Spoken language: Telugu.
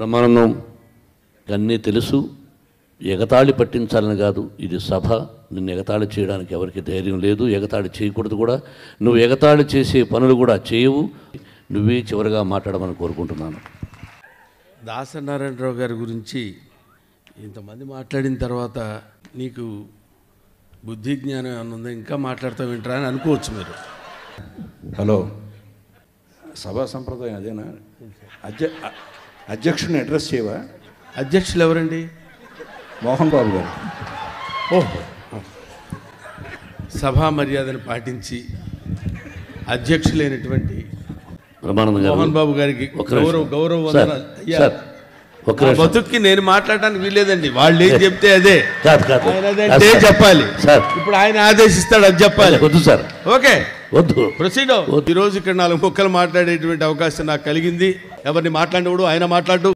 బ్రహ్మానందం అన్నీ తెలుసు, ఎగతాళి పట్టించాలని కాదు, ఇది సభ. నిన్ను ఎగతాళి చేయడానికి ఎవరికి ధైర్యం లేదు, ఎగతాళి చేయకూడదు కూడా. నువ్వు ఎగతాళి చేసే పనులు కూడా చేయవు. నువ్వే చివరిగా మాట్లాడమని కోరుకుంటున్నాను. దాసనారాయణరావు గారి గురించి ఇంతమంది మాట్లాడిన తర్వాత నీకు బుద్ధి జ్ఞానం ఏమన్నా ఉందా, ఇంకా మాట్లాడతావు వింటారా అని అనుకోవచ్చు మీరు. హలో, సభా సంప్రదాయం అదేనా? అధ్యక్షుడిని అడ్రస్ చేయవా? అధ్యక్షులు ఎవరండి? మోహన్ బాబు గారు. ఓహో, సభా మర్యాదను పాటించి అధ్యక్షులైనటువంటి మోహన్ బాబు గారికి గౌరవ బతుక్కి నేను మాట్లాడడానికి వీల్లేదండి. వాళ్ళు ఏం చెప్తే అదే చెప్పాలి. ఇప్పుడు ఆయన ఆదేశిస్తాడు, అది చెప్పాలి. వద్దు సార్, ఓకే, వద్దు, ప్రొసీడ్. ఈరోజు ఇక్కడ 4 ముక్కలు మాట్లాడేటువంటి అవకాశం నాకు కలిగింది. ఎవరిని మాట్లాడినప్పుడు ఆయన మాట్లాడు.